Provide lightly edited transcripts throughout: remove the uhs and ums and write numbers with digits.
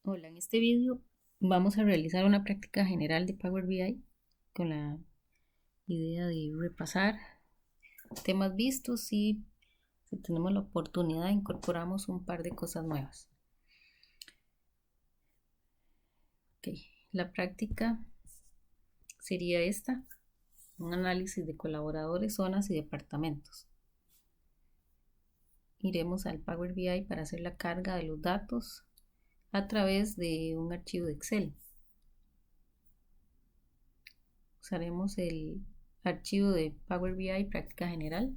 Hola, en este vídeo vamos a realizar una práctica general de Power BI con la idea de repasar temas vistos y si tenemos la oportunidad incorporamos un par de cosas nuevas. Ok, la práctica sería esta, un análisis de colaboradores, zonas y departamentos. Iremos al Power BI para hacer la carga de los datos a través de un archivo de Excel. Usaremos el archivo de Power BI práctica general,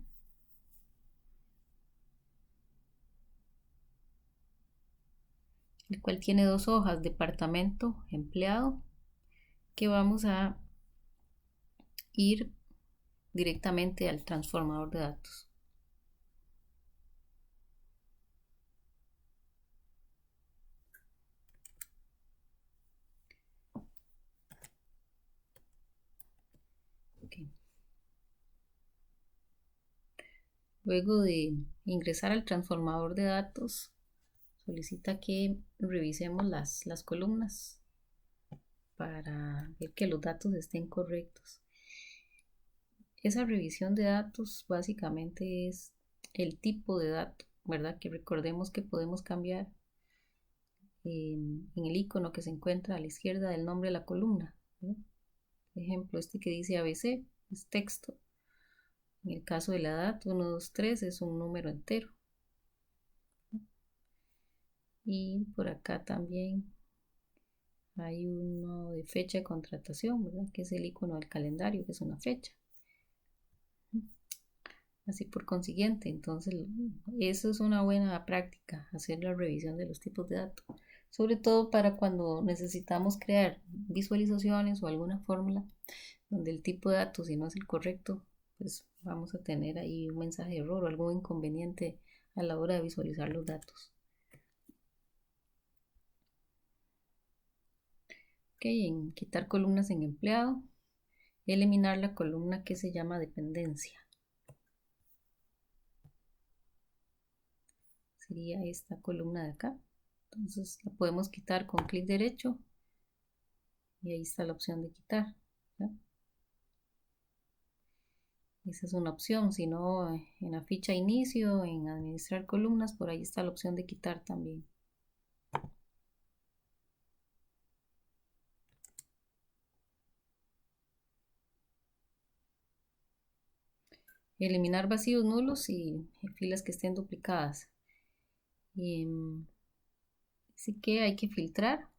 el cual tiene dos hojas, departamento, empleado, que vamos a ir directamente al transformador de datos. Okay. Luego de ingresar al transformador de datos, solicita que revisemos las columnas para ver que los datos estén correctos. Esa revisión de datos básicamente es el tipo de dato, ¿verdad? Que recordemos que podemos cambiar en el icono que se encuentra a la izquierda del nombre de la columna, ¿verdad? Por ejemplo, este que dice ABC es texto. En el caso de la edad, 1, 2, 3 es un número entero. Y por acá también hay uno de fecha de contratación, ¿verdad? Que es el icono del calendario, que es una fecha. Así por consiguiente, entonces eso es una buena práctica, hacer la revisión de los tipos de datos, sobre todo para cuando necesitamos crear visualizaciones o alguna fórmula donde el tipo de datos, si no es el correcto, pues vamos a tener ahí un mensaje de error o algún inconveniente a la hora de visualizar los datos. Ok, en quitar columnas en empleado, eliminar la columna que se llama dependencia. Sería esta columna de acá. Entonces la podemos quitar con clic derecho y ahí está la opción de quitar, ¿ya? Esa es una opción, si no en la ficha inicio, en administrar columnas, por ahí está la opción de quitar también. Eliminar vacíos nulos y filas que estén duplicadas. Así que hay que filtrar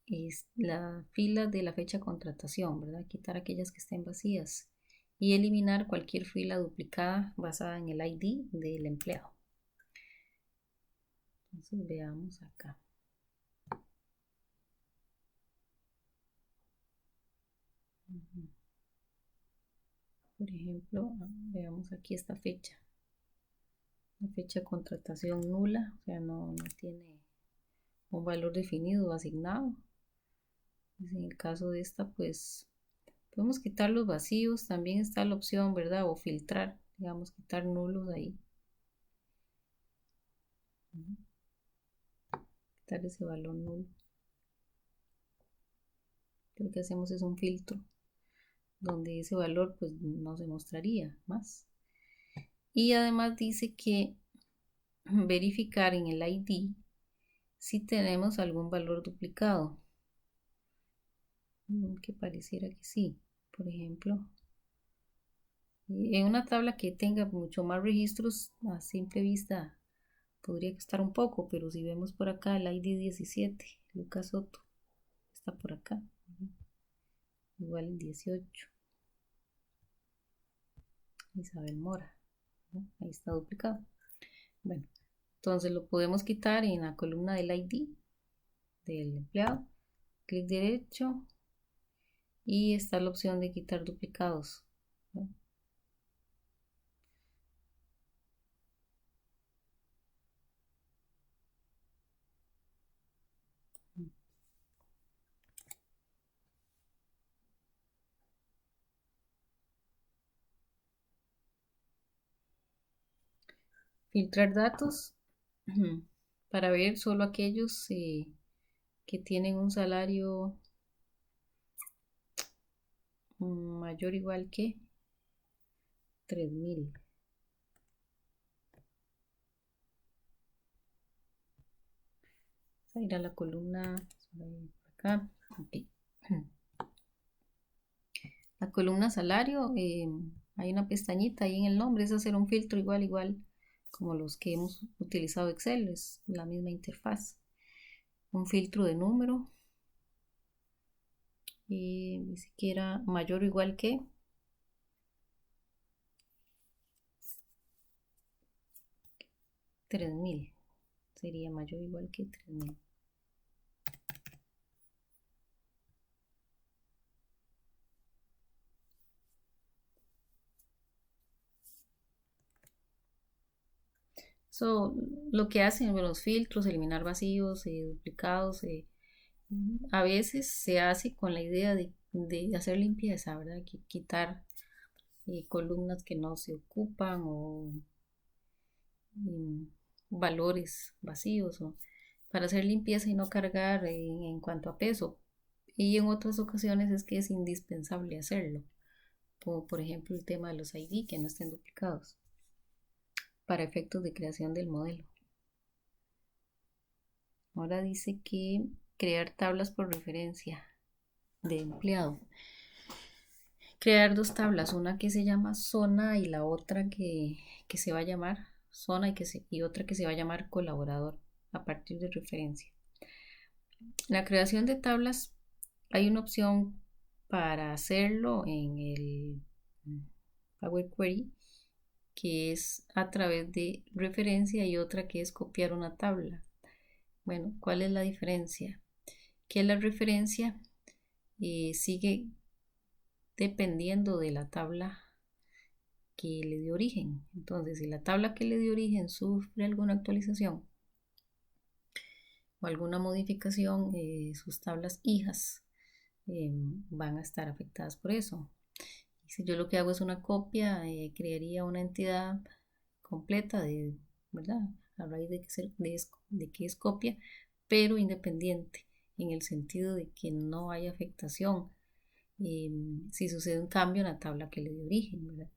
es la fila de la fecha de contratación, ¿verdad? Quitar aquellas que estén vacías y eliminar cualquier fila duplicada basada en el ID del empleado. Entonces veamos acá. Por ejemplo, veamos aquí esta fecha. La fecha de contratación nula, o sea, no tiene un valor definido o asignado. En el caso de esta, pues podemos quitar los vacíos. También está la opción, ¿verdad? O filtrar, digamos, quitar nulos ahí. Quitar ese valor nulo. Lo que hacemos es un filtro donde ese valor pues no se mostraría más. Y además dice que verificar en el ID si tenemos algún valor duplicado. Que pareciera que sí. Por ejemplo, en una tabla que tenga mucho más registros, a simple vista podría costar un poco, pero si vemos por acá el ID 17, Lucas Soto, está por acá, igual el 18, Isabel Mora, ¿no? Ahí está duplicado. Bueno, entonces lo podemos quitar en la columna del ID del empleado, clic derecho y está la opción de quitar duplicados, ¿no? Filtrar datos. para ver solo aquellos que tienen un salario mayor o igual que 3.000. Voy a ir a la columna por acá. Okay. La columna salario, hay una pestañita ahí en el nombre, es hacer un filtro igual como los que hemos utilizado Excel, es la misma interfaz. Un filtro de número, y ni siquiera mayor o igual que 3.000, sería mayor o igual que 3.000. So, lo que hacen los filtros, eliminar vacíos, duplicados, a veces se hace con la idea de hacer limpieza, ¿verdad? Quitar columnas que no se ocupan o mm, valores vacíos o para hacer limpieza y no cargar en cuanto a peso. Y en otras ocasiones es que es indispensable hacerlo, como por ejemplo el tema de los ID que no estén duplicados para efectos de creación del modelo. Ahora dice que crear tablas por referencia de empleado. Crear dos tablas, una que se llama zona y la otra que se va a llamar zona y otra que se va a llamar colaborador a partir de referencia. En la creación de tablas hay una opción para hacerlo en el Power Query, que es a través de referencia, y otra que es copiar una tabla. Bueno, ¿cuál es la diferencia? Que la referencia sigue dependiendo de la tabla que le dio origen. Entonces, si la tabla que le dio origen sufre alguna actualización o alguna modificación, sus tablas hijas van a estar afectadas por eso. Y si yo lo que hago es una copia, crearía una entidad completa ¿verdad? A raíz de que es copia, pero independiente, en el sentido de que no hay afectación si sucede un cambio en la tabla que le dio origen, ¿verdad?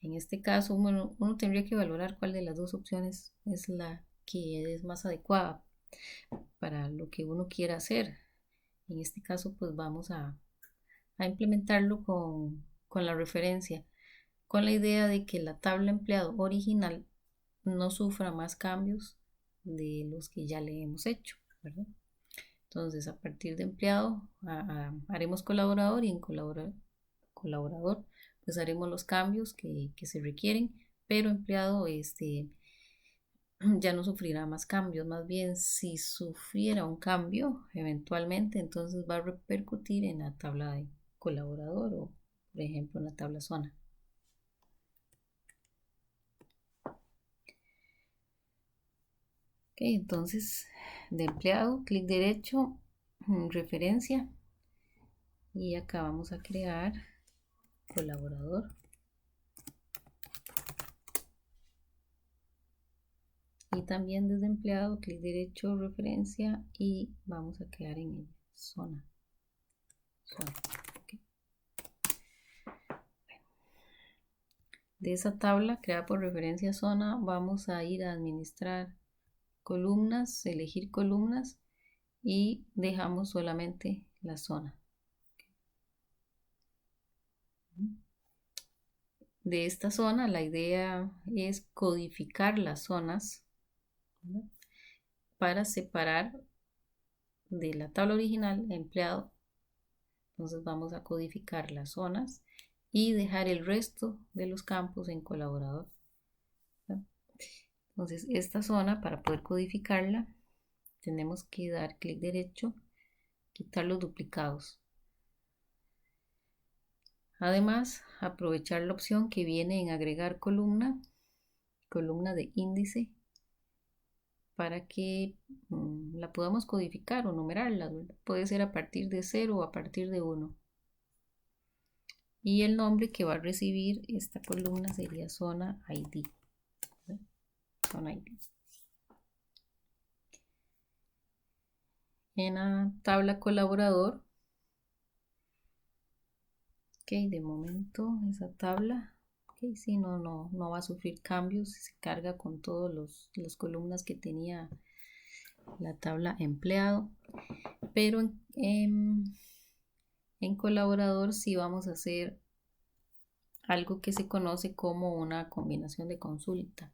En este caso, uno tendría que valorar cuál de las dos opciones es la que es más adecuada para lo que uno quiera hacer. En este caso, pues vamos a implementarlo con la referencia, con la idea de que la tabla empleado original no sufra más cambios de los que ya le hemos hecho, ¿verdad? Entonces, a partir de empleado, haremos colaborador, y en colaborador, pues haremos los cambios que se requieren, pero empleado ya no sufrirá más cambios. Más bien, si sufriera un cambio eventualmente, entonces va a repercutir en la tabla de colaborador o, por ejemplo, en la tabla zona. Ok, entonces, de empleado, clic derecho, referencia, y acá vamos a crear colaborador. Y también desde empleado, clic derecho, referencia, y vamos a crear en ella zona. Okay. De esa tabla creada por referencia zona, vamos a ir a administrar columnas, elegir columnas, y dejamos solamente la zona. De esta zona, la idea es codificar las zonas, ¿verdad?, para separar de la tabla original empleado. Entonces vamos a codificar las zonas y dejar el resto de los campos en colaborador. Entonces esta zona, para poder codificarla, tenemos que dar clic derecho, quitar los duplicados. Además, aprovechar la opción que viene en agregar columna de índice, para que la podamos codificar o numerarla, ¿verdad? Puede ser a partir de 0 o a partir de 1. Y el nombre que va a recibir esta columna sería zona ID. ¿Verdad? Zona ID. en la tabla colaborador. Ok, de momento esa tabla, ok, sí, no va a sufrir cambios, se carga con todas las columnas que tenía la tabla empleado, pero en colaborador sí vamos a hacer algo que se conoce como una combinación de consulta.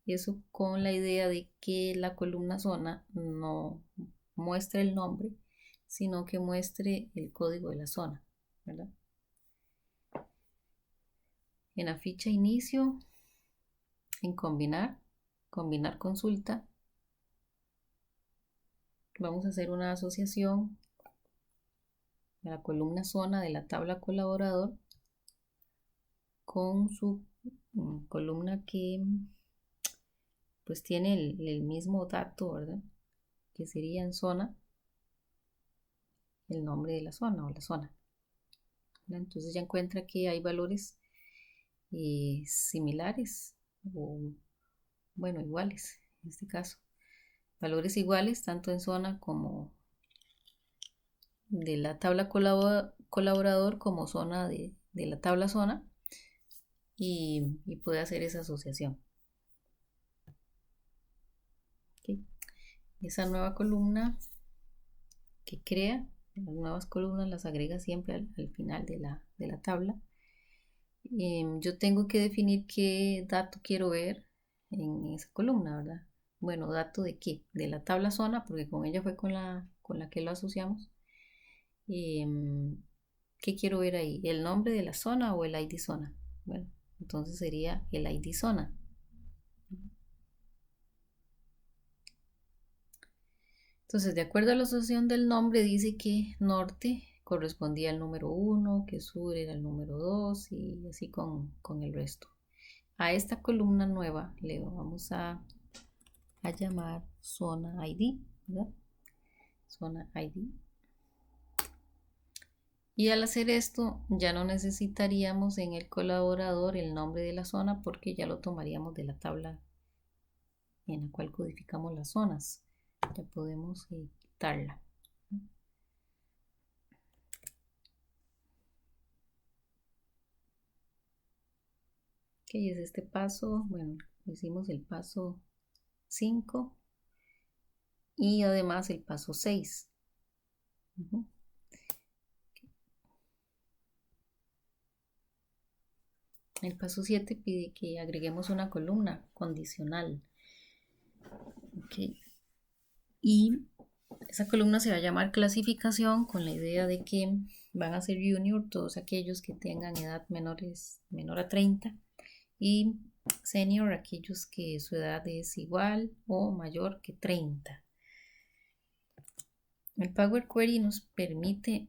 Eso con la idea de que la columna zona no muestre el nombre, sino que muestre el código de la zona, ¿verdad? En la ficha inicio, en combinar consulta, vamos a hacer una asociación de la columna zona de la tabla colaborador con su columna que pues tiene el mismo dato, ¿verdad? Que sería en zona el nombre de la zona o la zona, ¿verdad? Entonces ya encuentra que hay valores similares o bueno, iguales en este caso. Valores iguales tanto en zona como de la tabla colaborador como zona de la tabla zona y puede hacer esa asociación. Okay. Esa nueva columna que crea, las nuevas columnas las agrega siempre al final de la tabla. Yo tengo que definir qué dato quiero ver en esa columna, ¿verdad? Bueno, ¿dato de qué? De la tabla zona, porque con ella fue con la que lo asociamos. ¿Qué quiero ver ahí? ¿El nombre de la zona o el ID zona? Bueno, entonces sería el ID zona. Entonces, de acuerdo a la asociación del nombre, dice que norte correspondía al número 1, que sur era el número 2 y así con el resto. A esta columna nueva le vamos a llamar zona ID, ¿verdad? Zona ID. Y al hacer esto ya no necesitaríamos en el colaborador el nombre de la zona porque ya lo tomaríamos de la tabla en la cual codificamos las zonas. Ya podemos quitarla. Ok, es este paso. Bueno, hicimos el paso 5 y además el paso 6. El paso 7 pide que agreguemos una columna condicional. Okay. Y esa columna se va a llamar clasificación con la idea de que van a ser junior todos aquellos que tengan edad menor a 30 y senior aquellos que su edad es igual o mayor que 30. El Power Query nos permite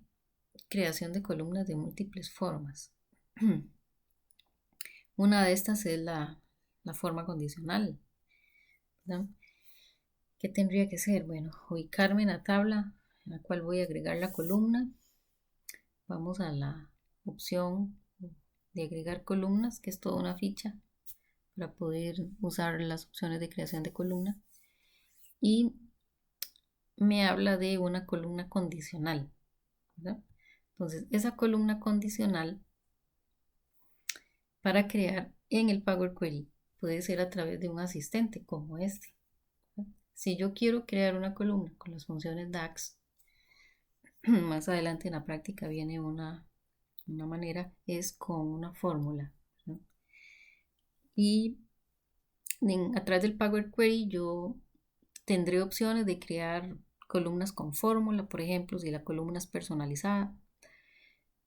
creación de columnas de múltiples formas. Una de estas es la forma condicional, ¿verdad? ¿Qué tendría que ser? Bueno, ubicarme en la tabla en la cual voy a agregar la columna. Vamos a la opción de agregar columnas, que es toda una ficha para poder usar las opciones de creación de columna. Y me habla de una columna condicional, ¿verdad? Entonces, esa columna condicional para crear en el Power Query puede ser a través de un asistente como este. Si yo quiero crear una columna con las funciones DAX, más adelante en la práctica viene una manera, es con una fórmula, ¿no? Y a través del Power Query yo tendré opciones de crear columnas con fórmula, por ejemplo, si la columna es personalizada,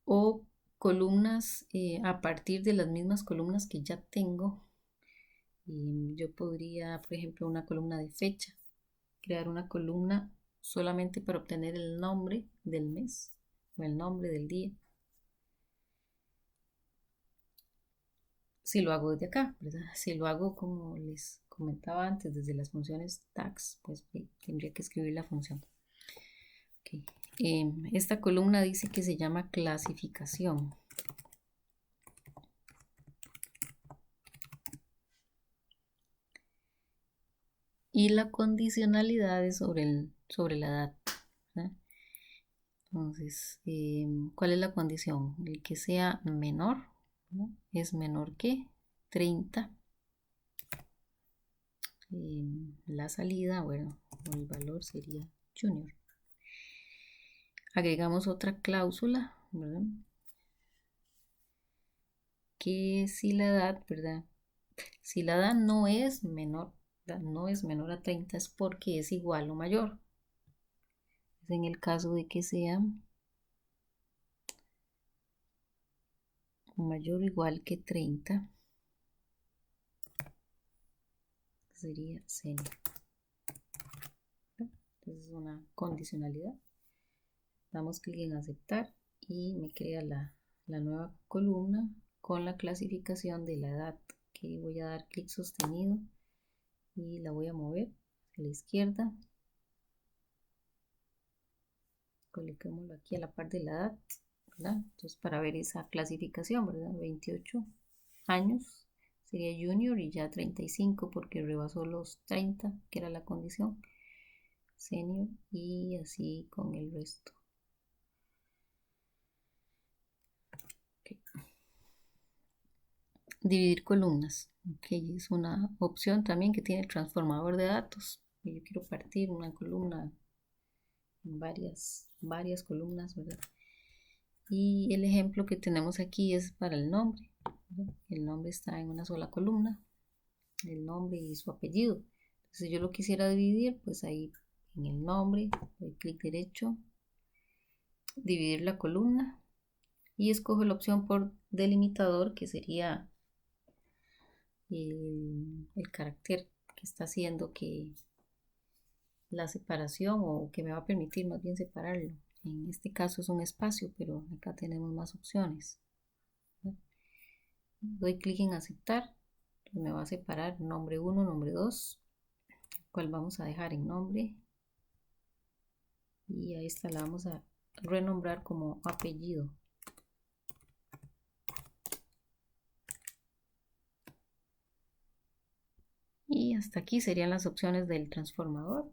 o columnas a partir de las mismas columnas que ya tengo. Yo podría, por ejemplo, una columna de fecha, crear una columna solamente para obtener el nombre del mes o el nombre del día. Si lo hago desde acá, ¿verdad? Si lo hago como les comentaba antes, desde las funciones tags, pues tendría que escribir la función. Okay. Esta columna dice que se llama clasificación. Y la condicionalidad es sobre la edad, ¿verdad? Entonces, ¿cuál es la condición? El que sea menor, ¿no? Es menor que 30. La salida, bueno, el valor sería junior. Agregamos otra cláusula, ¿verdad? Que si la edad, ¿verdad? Si la edad no es menor, ¿verdad? No es menor a 30 es porque es igual o mayor. Es en el caso de que sea mayor o igual que 30, sería senior. Entonces es una condicionalidad. Damos clic en aceptar y me crea la nueva columna con la clasificación de la edad, que voy a dar clic sostenido y la voy a mover a la izquierda. Coloquémoslo aquí a la par de la edad, ¿verdad? Entonces para ver esa clasificación, ¿verdad? 28 años sería junior y ya 35 porque rebasó los 30, que era la condición, senior, y así con el resto. Okay. Dividir columnas. Okay, es una opción también que tiene el transformador de datos. Yo quiero partir una columna en varias columnas, ¿verdad? Y el ejemplo que tenemos aquí es para el nombre, ¿verdad? El nombre está en una sola columna, el nombre y su apellido. Entonces, si yo lo quisiera dividir, pues ahí en el nombre, doy clic derecho, dividir la columna y escojo la opción por delimitador, que sería el carácter que está haciendo que la separación o que me va a permitir más bien separarlo. En este caso es un espacio, pero acá tenemos más opciones. Doy clic en aceptar, me va a separar nombre 1, nombre 2, cual vamos a dejar en nombre, y a esta la vamos a renombrar como apellido. Y hasta aquí serían las opciones del transformador.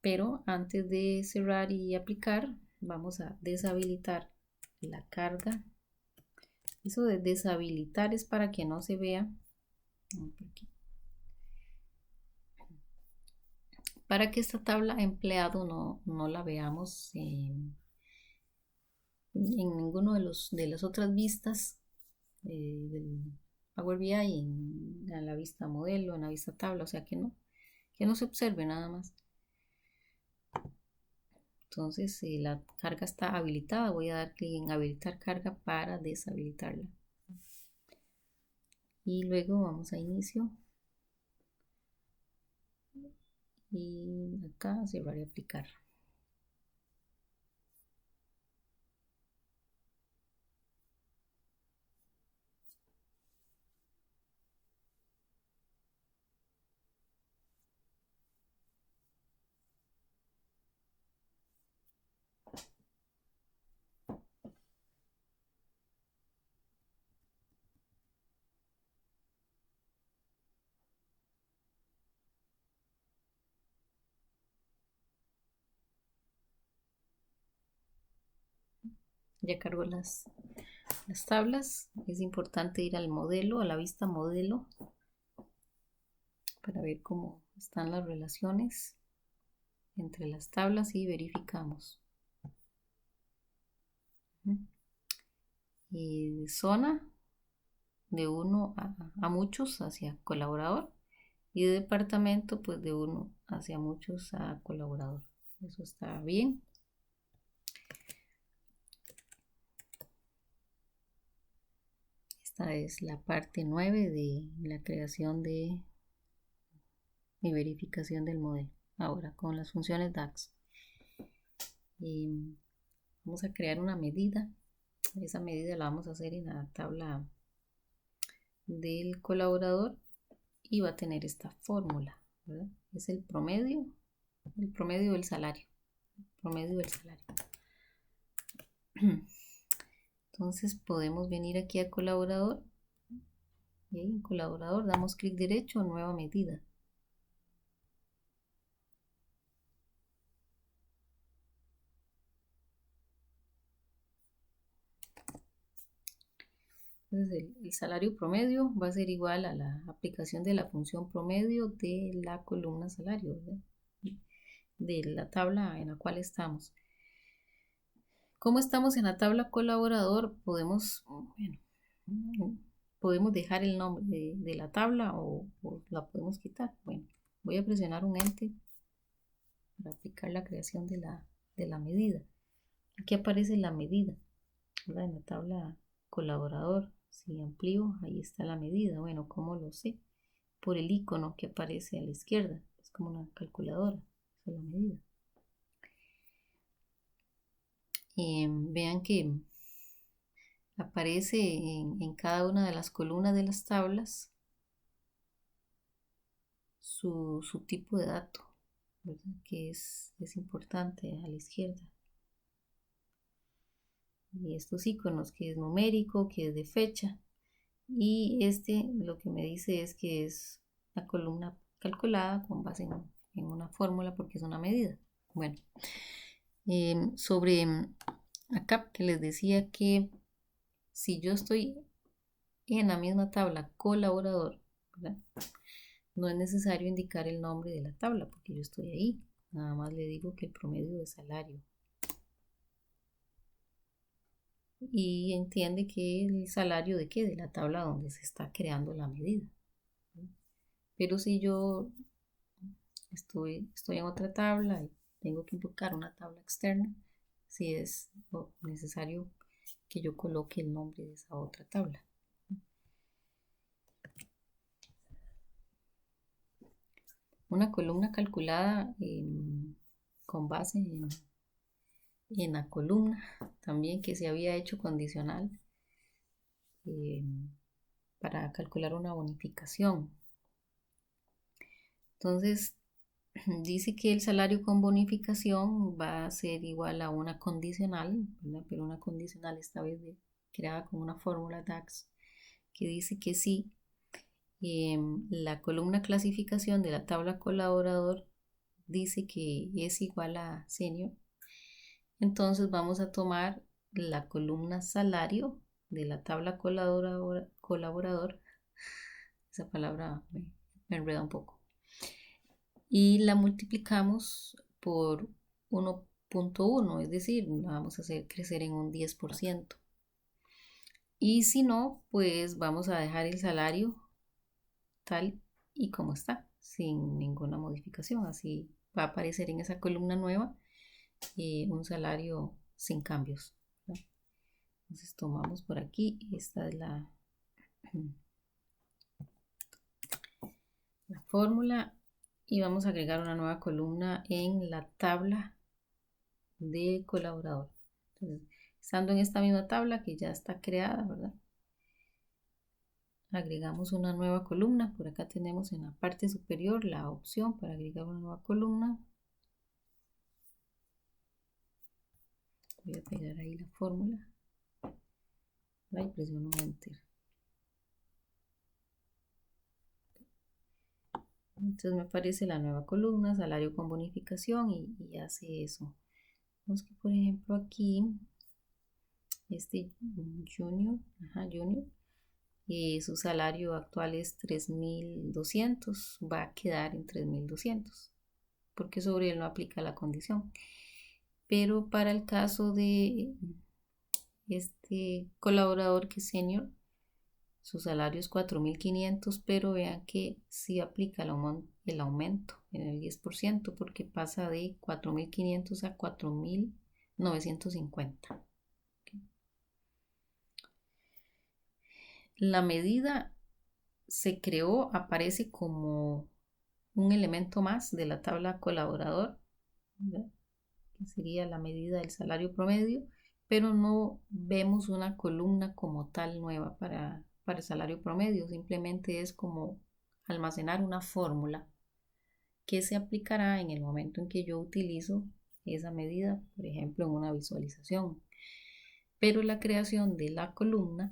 Pero antes de cerrar y aplicar, vamos a deshabilitar la carga. Eso de deshabilitar es para que no se vea. Para que esta tabla empleado no la veamos en ninguno de las otras vistas del Power BI, en la vista modelo, en la vista tabla, o sea que no se observe nada más. Entonces, si la carga está habilitada, voy a dar clic en habilitar carga para deshabilitarla. Y luego vamos a inicio. Y acá cerrar y aplicar. Ya cargo las tablas. Es importante ir al modelo, a la vista modelo, para ver cómo están las relaciones entre las tablas y verificamos. Y de zona, de 1 a muchos hacia colaborador, y de departamento, pues de 1 hacia muchos a colaborador. Eso está bien. Esta es la parte 9 de la creación de mi verificación del modelo. Ahora con las funciones DAX. Vamos a crear una medida. Esa medida la vamos a hacer en la tabla del colaborador y va a tener esta fórmula, ¿verdad? Es el promedio del salario. Promedio del salario. Entonces podemos venir aquí a colaborador y en colaborador damos clic derecho, nueva medida. Entonces el salario promedio va a ser igual a la aplicación de la función promedio de la columna salario, ¿verdad? De la tabla en la cual estamos. ¿Cómo estamos en la tabla colaborador? Podemos dejar el nombre de la tabla o la podemos quitar. Bueno, voy a presionar un enter para aplicar la creación de la medida. Aquí aparece la medida, ¿verdad? En la tabla colaborador. Si amplío, ahí está la medida. Bueno, ¿cómo lo sé? Por el icono que aparece a la izquierda. Es como una calculadora. Esa es la medida. Vean que aparece en cada una de las columnas de las tablas su tipo de dato, ¿verdad? Que es importante a la izquierda. Y estos iconos, que es numérico, que es de fecha. Y lo que me dice es que es la columna calculada con base en una fórmula porque es una medida. Bueno, sobre acá que les decía que si yo estoy en la misma tabla colaborador, ¿verdad? No es necesario indicar el nombre de la tabla porque yo estoy ahí. Nada más le digo que el promedio de salario. Y entiende que el salario de qué, de la tabla donde se está creando la medida. Pero si yo estoy en otra tabla y tengo que invocar una tabla externa, si es necesario que yo coloque el nombre de esa otra tabla. Una columna calculada con base en la columna también que se había hecho condicional para calcular una bonificación. Entonces, dice que el salario con bonificación va a ser igual a una condicional, ¿verdad? Pero una condicional esta vez creada con una fórmula DAX que dice que si la columna clasificación de la tabla colaborador dice que es igual a senior, entonces vamos a tomar la columna salario de la tabla colaborador. Esa palabra me enreda un poco. Y la multiplicamos por 1.1, es decir, la vamos a hacer crecer en un 10%. Y si no, pues vamos a dejar el salario tal y como está, sin ninguna modificación. Así va a aparecer en esa columna nueva un salario sin cambios, ¿no? Entonces tomamos por aquí, esta es la fórmula y vamos a agregar una nueva columna en la tabla de colaborador. Entonces, estando en esta misma tabla que ya está creada, ¿verdad? Agregamos una nueva columna. Por acá tenemos en la parte superior la opción para agregar una nueva columna. Voy a pegar ahí la fórmula. Y presiono Enter. Entonces me aparece la nueva columna, salario con bonificación y hace eso. Vemos que por ejemplo aquí, junior, su salario actual es 3.200, va a quedar en 3.200, porque sobre él no aplica la condición. Pero para el caso de este colaborador que es senior, su salario es 4.500, pero vean que sí aplica el aumento en el 10%, porque pasa de 4.500 a 4.950. La medida se creó, aparece como un elemento más de la tabla colaborador, ¿verdad? Que sería la medida del salario promedio, pero no vemos una columna como tal nueva para el salario promedio, simplemente es como almacenar una fórmula que se aplicará en el momento en que yo utilizo esa medida, por ejemplo, en una visualización. Pero la creación de la columna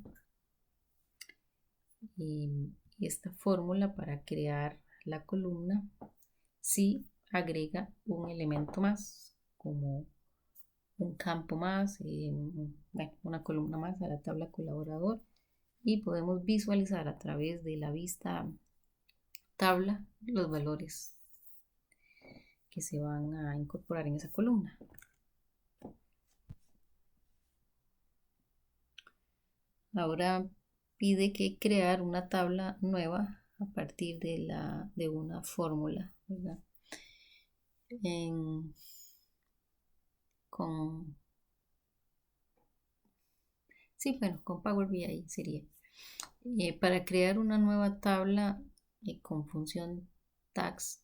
y esta fórmula para crear la columna sí agrega un elemento más, como un campo más, una columna más a la tabla colaborador y podemos visualizar a través de la vista tabla los valores que se van a incorporar en esa columna. Ahora pide que crear una tabla nueva a partir de una fórmula, ¿verdad? Con Power BI sería. Para crear una nueva tabla con función tags,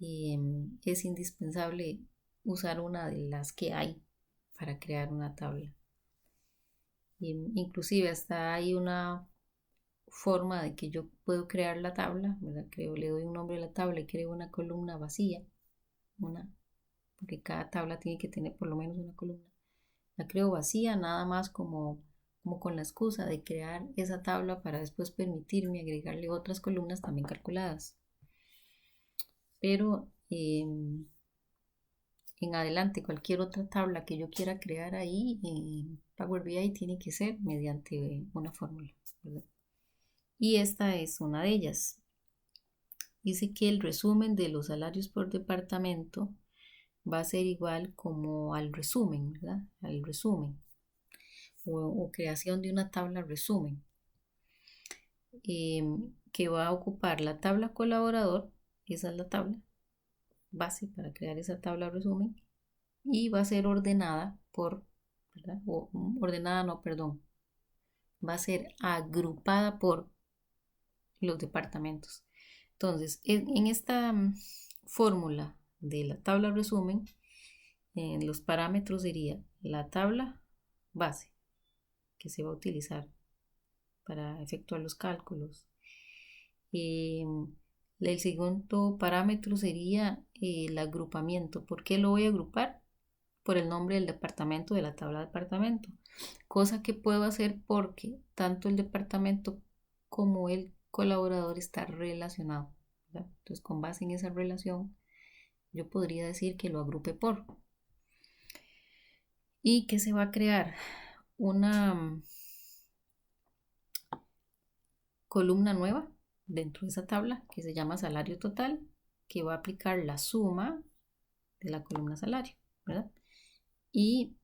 es indispensable usar una de las que hay para crear una tabla. Inclusive hasta hay una forma de que yo puedo crear la tabla, ¿verdad? Le doy un nombre a la tabla y creo una columna vacía, porque cada tabla tiene que tener por lo menos una columna. La creo vacía nada más como con la excusa de crear esa tabla para después permitirme agregarle otras columnas también calculadas. Pero en adelante cualquier otra tabla que yo quiera crear ahí en Power BI tiene que ser mediante una fórmula, ¿verdad? Y esta es una de ellas. Dice que el resumen de los salarios por departamento va a ser igual como al resumen, ¿verdad? Al resumen o creación de una tabla resumen, que va a ocupar la tabla colaborador, esa es la tabla base para crear esa tabla resumen, y va a ser ordenada por, ¿verdad? Va a ser agrupada por los departamentos. Entonces, en esta fórmula de la tabla resumen, los parámetros sería la tabla base que se va a utilizar para efectuar los cálculos. El segundo parámetro sería el agrupamiento. ¿Por qué lo voy a agrupar? Por el nombre del departamento de la tabla de departamento. Cosa que puedo hacer porque tanto el departamento como el colaborador está relacionado, ¿verdad? Entonces, con base en esa relación, yo podría decir que lo agrupe por. ¿Y que se va a crear? Una columna nueva dentro de esa tabla que se llama salario total, que va a aplicar la suma de la columna salario, ¿verdad? Y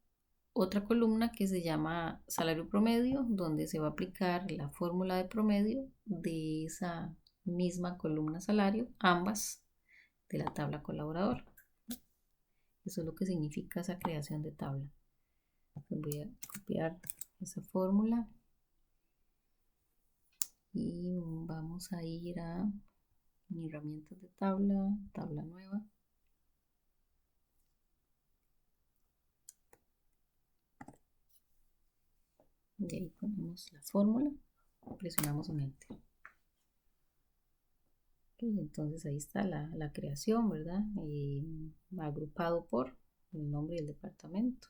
otra columna que se llama salario promedio, donde se va a aplicar la fórmula de promedio de esa misma columna salario, ambas de la tabla colaborador. Eso es lo que significa esa creación de tabla. Voy a copiar esa fórmula y vamos a ir a mi herramientas de tabla nueva. Y ahí ponemos la fórmula, presionamos en Enter. Okay, entonces ahí está la creación, ¿verdad? Agrupado por el nombre del departamento,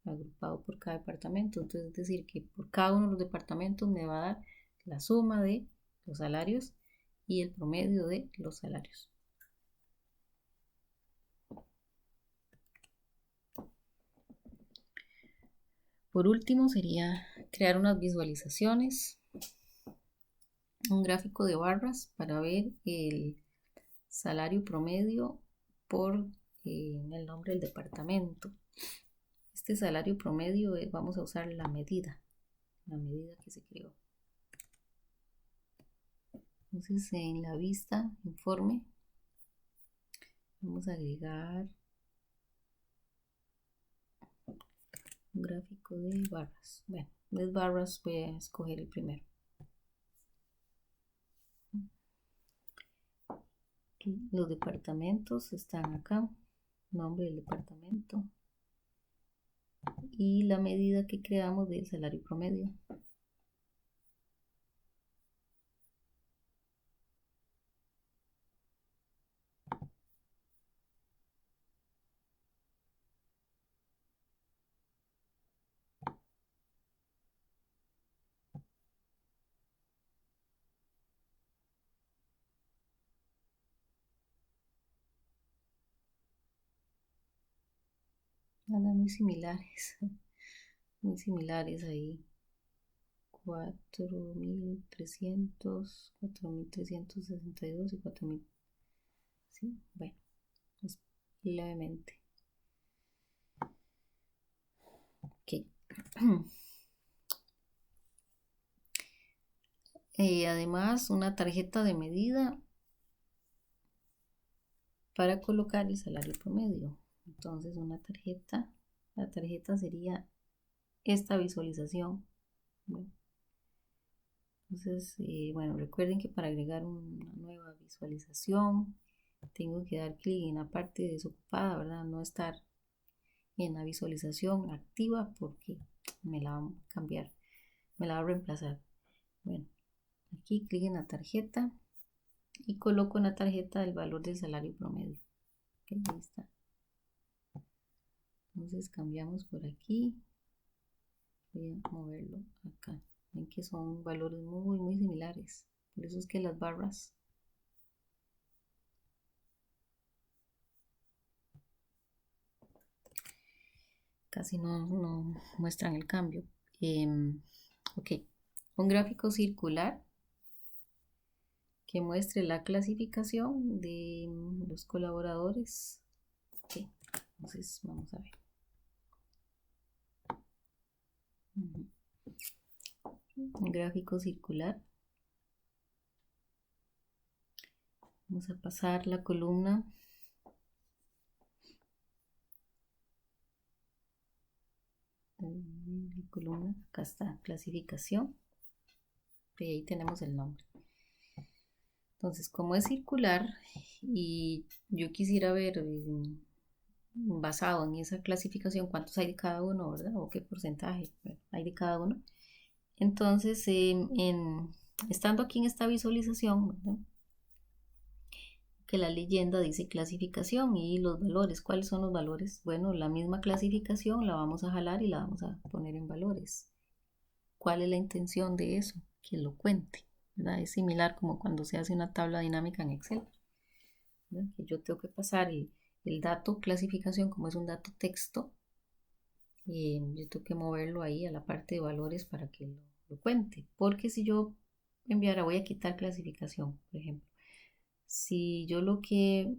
agrupado por cada departamento. Entonces es decir que por cada uno de los departamentos me va a dar la suma de los salarios y el promedio de los salarios. Por último sería crear unas visualizaciones, un gráfico de barras para ver el salario promedio por el nombre del departamento. Este salario promedio vamos a usar la medida que se creó. Entonces en la vista informe vamos a agregar un gráfico de barras. Bueno, de barras voy a escoger el primero. Aquí, los departamentos están acá, nombre del departamento y la medida que creamos del salario promedio. Nada, muy similares ahí. 4.300, 4.362 y 4.000. Sí, bueno, pues levemente. Ok. Además, una tarjeta de medida para colocar el salario promedio. Entonces, la tarjeta sería esta visualización. Bueno, entonces, bueno, recuerden que para agregar una nueva visualización, tengo que dar clic en la parte desocupada, ¿verdad? No estar en la visualización activa porque me la va a cambiar, me la va a reemplazar. Bueno, aquí clic en la tarjeta y coloco en la tarjeta el valor del salario promedio. Okay, ahí está. Entonces cambiamos por aquí. Voy a moverlo acá. Ven que son valores muy similares. Por eso es que las barras casi no muestran el cambio. Ok, un gráfico circular que muestre la clasificación de los colaboradores. Ok, entonces vamos a ver. Un gráfico circular. Vamos a pasar la columna. La columna, acá está, clasificación. Y ahí tenemos el nombre. Entonces, como es circular y yo quisiera ver basado en esa clasificación cuántos hay de cada uno, ¿verdad? O qué porcentaje hay de cada uno. Entonces, estando aquí en esta visualización, ¿verdad? Que la leyenda dice clasificación y los valores. ¿Cuáles son los valores? Bueno, la misma clasificación la vamos a jalar y la vamos a poner en valores. ¿Cuál es la intención de eso? Que lo cuente, ¿verdad? Es similar como cuando se hace una tabla dinámica en Excel, ¿verdad? Que yo tengo que pasar el dato clasificación como es un dato texto y yo tengo que moverlo ahí a la parte de valores para que lo cuente. Porque si yo enviara, voy a quitar clasificación, por ejemplo. Si yo lo que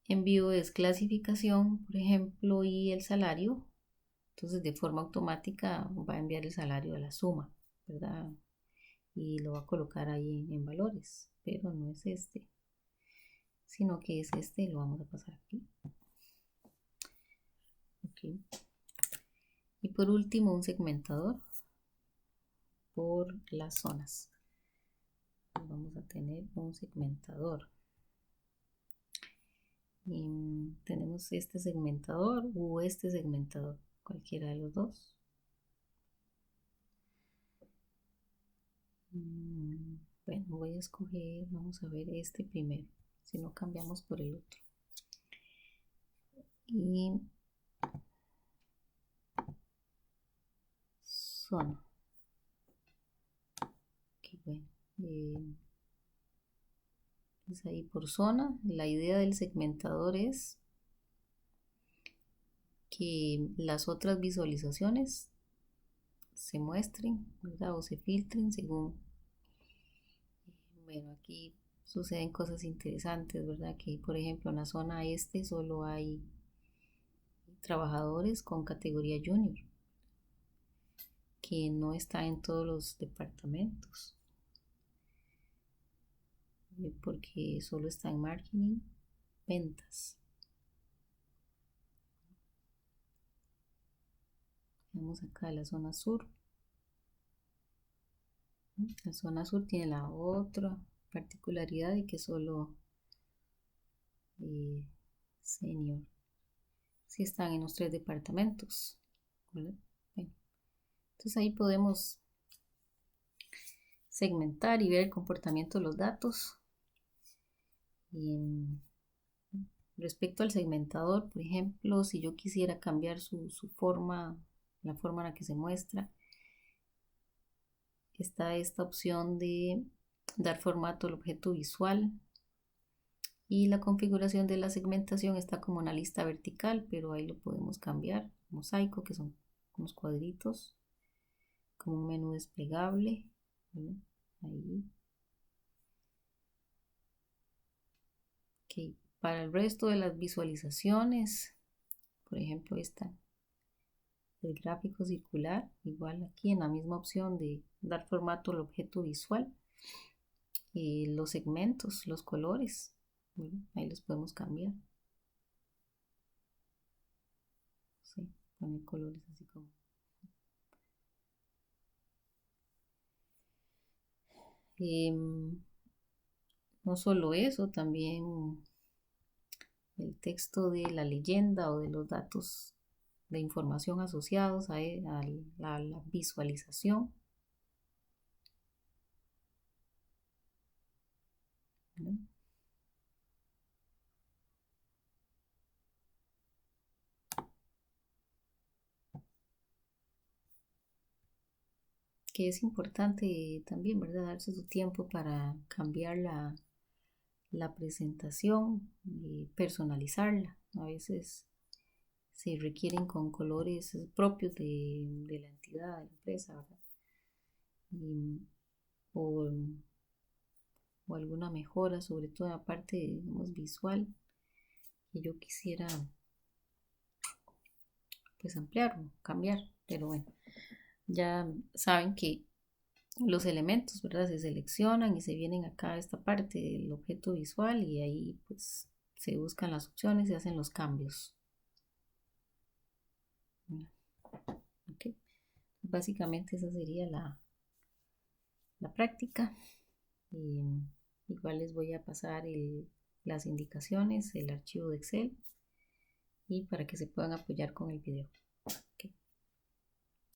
envío es clasificación, por ejemplo, y el salario, entonces de forma automática va a enviar el salario a la suma, ¿verdad? Y lo va a colocar ahí en valores, pero no es este, sino que es este y lo vamos a pasar aquí. Okay. Y por último, un segmentador por las zonas. Vamos a tener un segmentador. Y tenemos este segmentador o este segmentador, cualquiera de los dos. Bueno, voy a escoger, vamos a ver este primero, si no cambiamos por el otro. Y zona. Okay, bueno. Pues ahí por zona, la idea del segmentador es que las otras visualizaciones se muestren, ¿verdad? O se filtren según. Bueno, aquí suceden cosas interesantes, ¿verdad? Que por ejemplo en la zona este solo hay trabajadores con categoría junior, que no está en todos los departamentos, porque solo está en marketing, ventas. Vamos acá a la zona sur. La zona sur tiene la otra particularidad de que solo senior si están en los 3 departamentos, ¿verdad? Bueno, entonces ahí podemos segmentar y ver el comportamiento de los datos. Y respecto al segmentador, por ejemplo, si yo quisiera cambiar su forma, la forma en la que se muestra, está esta opción de dar formato al objeto visual y la configuración de la segmentación está como una lista vertical, pero ahí lo podemos cambiar, mosaico, que son unos cuadritos, como un menú desplegable. ¿Verdad? Ahí. Okay. Para el resto de las visualizaciones, por ejemplo esta, el gráfico circular, igual aquí en la misma opción de dar formato al objeto visual, y los segmentos, los colores, ¿verdad? Ahí los podemos cambiar. Sí, poner colores así como. No solo eso, también el texto de la leyenda o de los datos de información asociados a la visualización. ¿Verdad? Que es importante también, ¿verdad? Darse su tiempo para cambiar la presentación y personalizarla. A veces se requieren con colores propios de la entidad, de la empresa, ¿verdad? Y, o, o alguna mejora, sobre todo en la parte, digamos, visual, que yo quisiera pues ampliar o cambiar. Pero bueno, ya saben que los elementos, ¿verdad? Se seleccionan y se vienen acá a esta parte del objeto visual y ahí pues se buscan las opciones y hacen los cambios. Okay. Básicamente esa sería la práctica. Y igual les voy a pasar las indicaciones, el archivo de Excel y para que se puedan apoyar con el video.